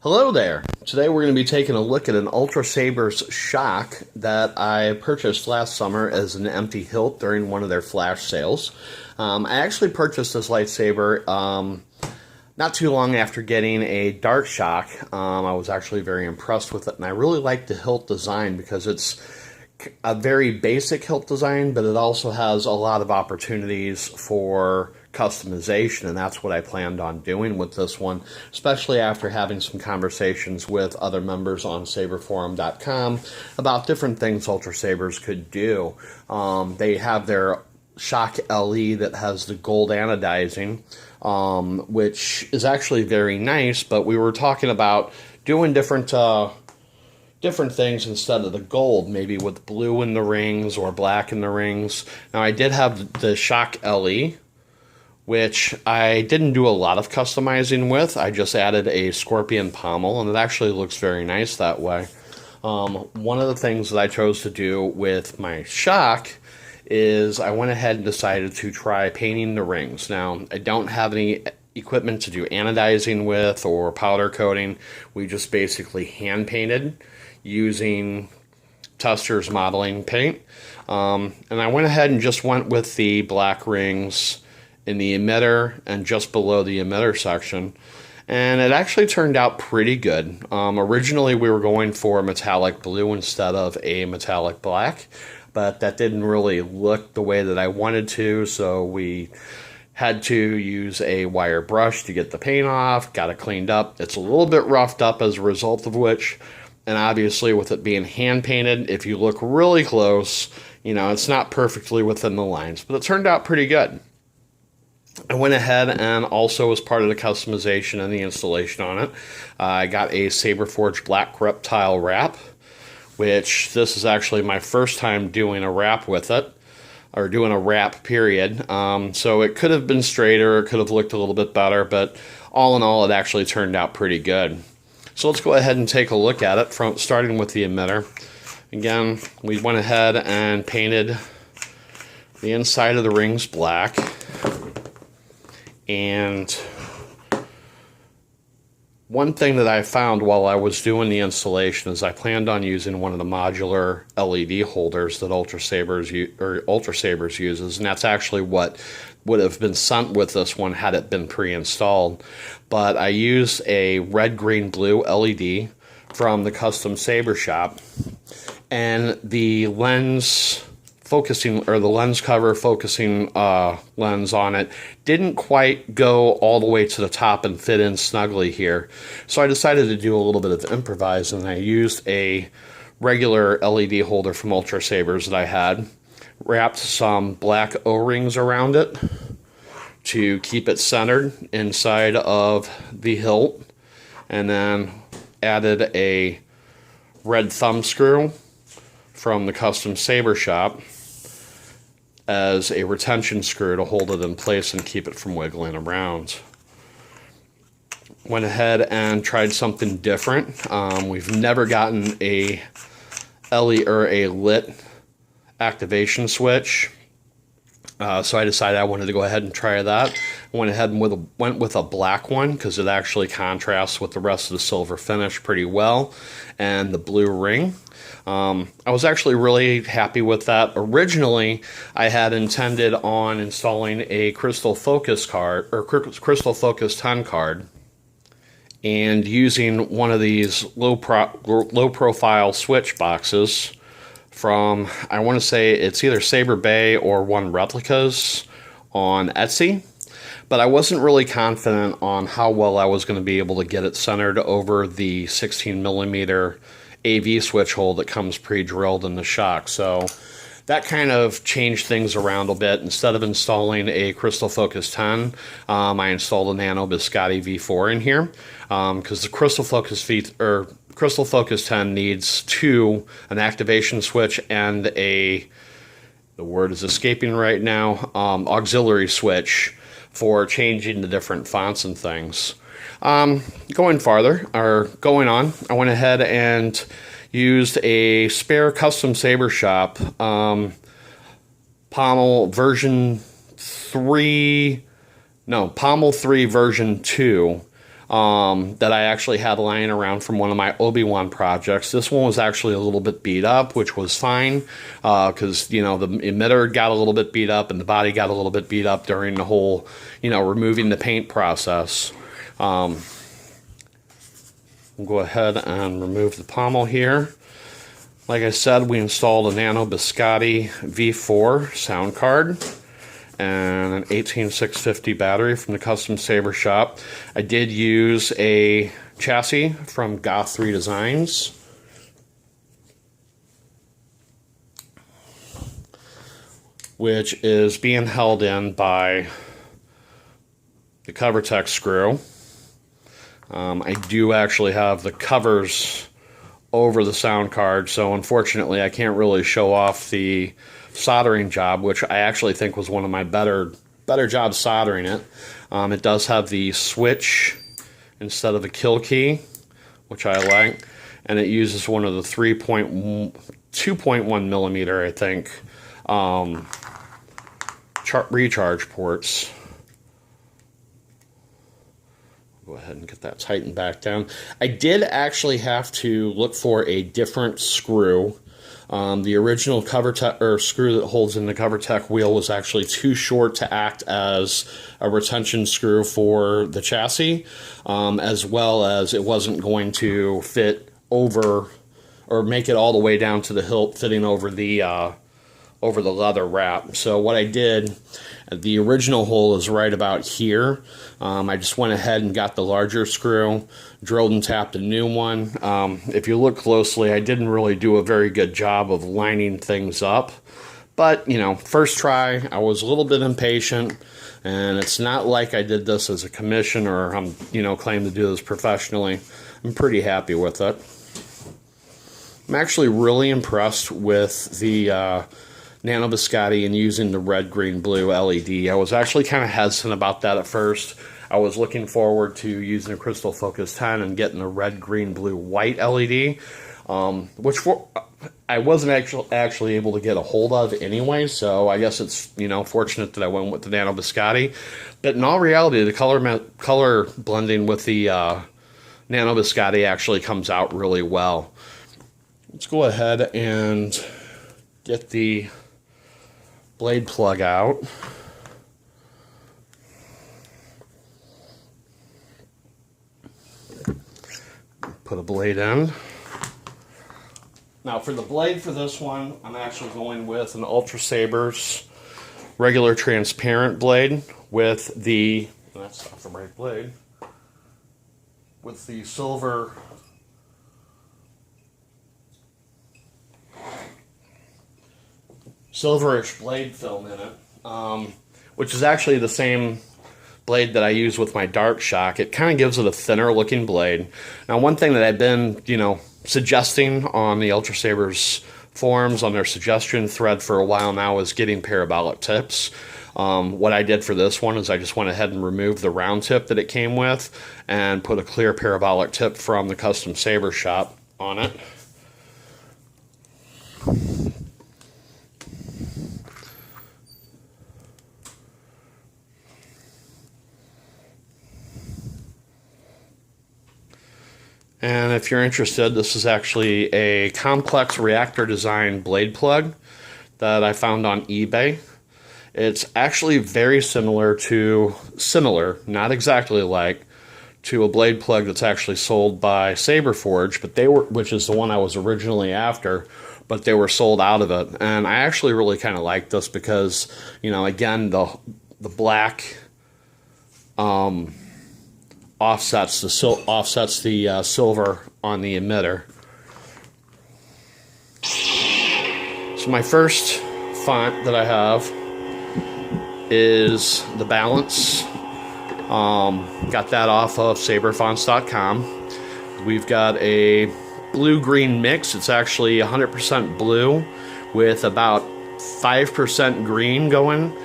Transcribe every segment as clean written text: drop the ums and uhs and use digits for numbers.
Hello there. Today we're going to be taking a look at an Ultrasabers Shock that I purchased last summer as an empty hilt during one of their flash sales. I actually purchased this lightsaber not too long after getting a Darth shock. I was actually very impressed with it, and I really like the hilt design because it's a very basic hilt design, but it also has a lot of opportunities for customization, and that's what I planned on doing with this one, especially after having some conversations with other members on saberforum.com about different things Ultrasabers could do. They have their Shock LE that has the gold anodizing, which is actually very nice, but we were talking about doing different things instead of the gold, maybe with blue in the rings or black in the rings. Now, I did have the Shock LE, which I didn't do a lot of customizing with. I just added a scorpion pommel, and it actually looks very nice that way. One of the things that I chose to do with my Shock is I went ahead and decided to try painting the rings. Now, I don't have any equipment to do anodizing with or powder coating. We just basically hand painted using Tester's modeling paint. And I went ahead and just went with the black rings in the emitter and just below the emitter section, and it actually turned out pretty good. Originally we were going for metallic blue instead of a metallic black, but that didn't really look the way that I wanted to, so we had to use a wire brush to get the paint off, got it cleaned up. It's a little bit roughed up as a result of which, and obviously with it being hand painted, if you look really close, you know, it's not perfectly within the lines, but it turned out pretty good. I went ahead and also, as part of the customization and the installation on it, I got a Saberforge Black Reptile wrap, which this is actually my first time doing a wrap with it, or doing a wrap period. So it could have been straighter, it could have looked a little bit better, but all in all, it actually turned out pretty good. So let's go ahead and take a look at it, from starting with the emitter. Again, we went ahead and painted the inside of the rings black. And one thing that I found while I was doing the installation is I planned on using one of the modular LED holders that Ultrasabers uses, and that's actually what would have been sent with this one had it been pre-installed. But I used a red, green, blue LED from the custom saber shop, and the lens focusing, or the lens cover focusing lens on it didn't quite go all the way to the top and fit in snugly here. So I decided to do a little bit of improvise, and I used a regular LED holder from Ultrasabers that I had, wrapped some black O-rings around it to keep it centered inside of the hilt, and then added a red thumb screw from the custom saber shop as a retention screw to hold it in place and keep it from wiggling around. Went ahead and tried something different. We've never gotten a LE or a lit activation switch, so I decided I wanted to go ahead and try that. I went ahead and went with a black one because it actually contrasts with the rest of the silver finish pretty well, and the blue ring. I was actually really happy with that. Originally, I had intended on installing a Crystal Focus card, or Crystal Focus 10 card, and using one of these low profile switch boxes from, I want to say it's either Saber Bay or One Replicas on Etsy. But I wasn't really confident on how well I was going to be able to get it centered over the 16mm AV switch hole that comes pre-drilled in the shock. So that kind of changed things around a bit. Instead of installing a Crystal Focus 10, I installed a Nano Biscotte V4 in here, because the Crystal Focus 10 needs an activation switch and the word is escaping right now, auxiliary switch for changing the different fonts and things. Going on, I went ahead and used a spare custom saber shop pommel version 3, no, pommel 3 version 2 that I actually had lying around from one of my Obi-Wan projects. This one was actually a little bit beat up, which was fine, because, you know, the emitter got a little bit beat up and the body got a little bit beat up during the whole, you know, removing the paint process. We'll go ahead and remove the pommel here. Like I said, we installed a Nano Biscotte V4 sound card and an 18650 battery from the Custom Saber Shop. I did use a chassis from Goth 3 Designs. Which is being held in by the CoverTech screw. I do actually have the covers over the sound card, so unfortunately I can't really show off the soldering job, which I actually think was one of my better jobs soldering it. It does have the switch instead of a kill key, which I like, and it uses one of the 2.1 millimeter, I think, recharge ports. Go ahead and get that tightened back down. I did actually have to look for a different screw. The original CoverTech or screw that holds in the CoverTech wheel was actually too short to act as a retention screw for the chassis, as well as it wasn't going to fit over or make it all the way down to the hilt, fitting over the leather wrap. So what I did, the original hole is right about here. I just went ahead and got the larger screw, drilled and tapped a new one. If you look closely, I didn't really do a very good job of lining things up. But, you know, first try, I was a little bit impatient, and it's not like I did this as a commission or I'm, you know, claiming to do this professionally. I'm pretty happy with it. I'm actually really impressed with the Nano Biscotte and using the red, green, blue LED. I was actually kind of hesitant about that at first. I was looking forward to using a Crystal Focus 10 and getting a red, green, blue, white LED, which I wasn't actually able to get a hold of anyway, so I guess it's, you know, fortunate that I went with the Nano Biscotte. But in all reality, the color blending with the Nano Biscotte actually comes out really well. Let's go ahead and get the blade plug out. Put a blade in. Now for the blade for this one, I'm actually going with an Ultrasabers regular transparent blade with the, that's not the right blade, with the silverish blade film in it, which is actually the same blade that I use with my Dark Shock. It kind of gives it a thinner looking blade. Now, one thing that I've been, you know, suggesting on the Ultrasabers forums, on their suggestion thread for a while now, is getting parabolic tips. What I did for this one is I just went ahead and removed the round tip that it came with and put a clear parabolic tip from the Custom Saber Shop on it. And if you're interested, this is actually a complex reactor design blade plug that I found on eBay. It's actually very similar, not exactly like, to a blade plug that's actually sold by Saberforge, but which is the one I was originally after, but they were sold out of it. And I actually really kind of like this because, you know, again, the black offsets the silver on the emitter. So my first font that I have is the Balance. Got that off of saberfonts.com. We've got a blue-green mix. It's actually 100% blue with about 5% green going.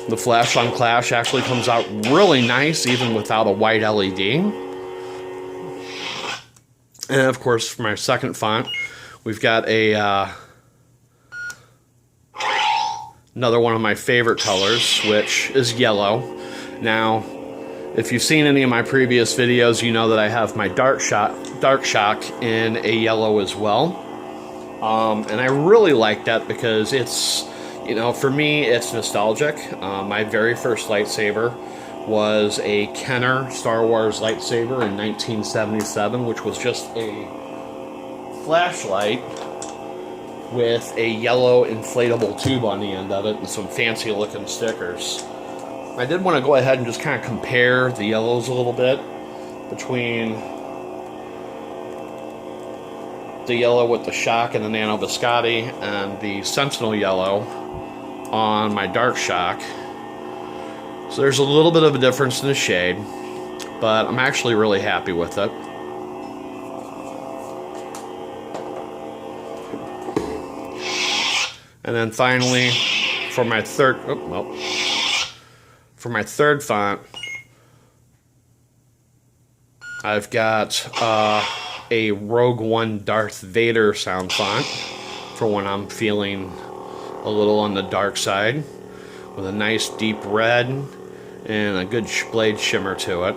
The flash on Clash actually comes out really nice even without a white LED. And of course, for my second font, we've got another one of my favorite colors, which is yellow. Now, If you've seen any of my previous videos, you know that I have my Dark Shock in a yellow as well. And I really like that because it's, you know, for me, it's nostalgic. My very first lightsaber was a Kenner Star Wars lightsaber in 1977, which was just a flashlight with a yellow inflatable tube on the end of it and some fancy looking stickers. I did want to go ahead and just kind of compare the yellows a little bit between the yellow with the Shock and the Nano Biscotte and the Sentinel yellow on my Dark Shock. So there's a little bit of a difference in the shade, but I'm actually really happy with it. And then finally, for my third font, I've got a Rogue One Darth Vader sound font for when I'm feeling a little on the dark side, with a nice deep red and a good blade shimmer to it.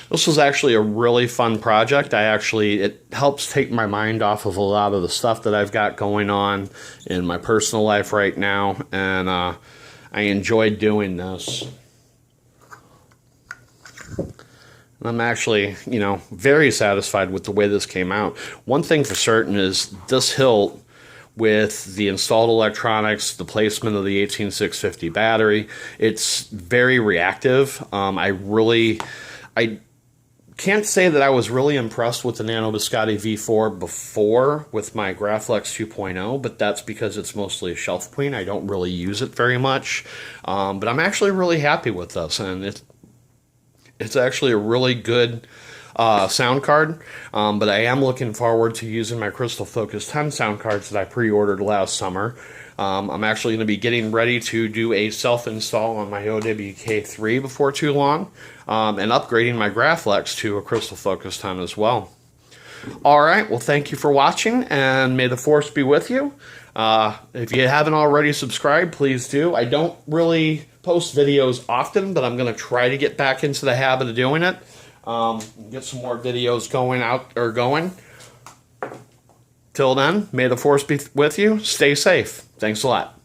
This was actually a really fun project. It helps take my mind off of a lot of the stuff that I've got going on in my personal life right now, and I enjoyed doing this. I'm actually, you know, very satisfied with the way this came out. One thing for certain is this hilt, with the installed electronics, the placement of the 18650 battery, it's very reactive. I can't say that I was really impressed with the Nano Biscotte V4 before with my Graflex 2.0, but that's because it's mostly a shelf queen. I don't really use it very much, but I'm actually really happy with this, and it's actually a really good sound card, but I am looking forward to using my Crystal Focus 10 sound cards that I pre-ordered last summer. I'm actually going to be getting ready to do a self-install on my OWK3 before too long, and upgrading my Graflex to a Crystal Focus 10 as well. Alright, well thank you for watching, and may the Force be with you. If you haven't already subscribed, please do. I don't really post videos often, but I'm going to try to get back into the habit of doing it. Get some more videos going. Till then, may the Force be with you. Stay safe. Thanks a lot.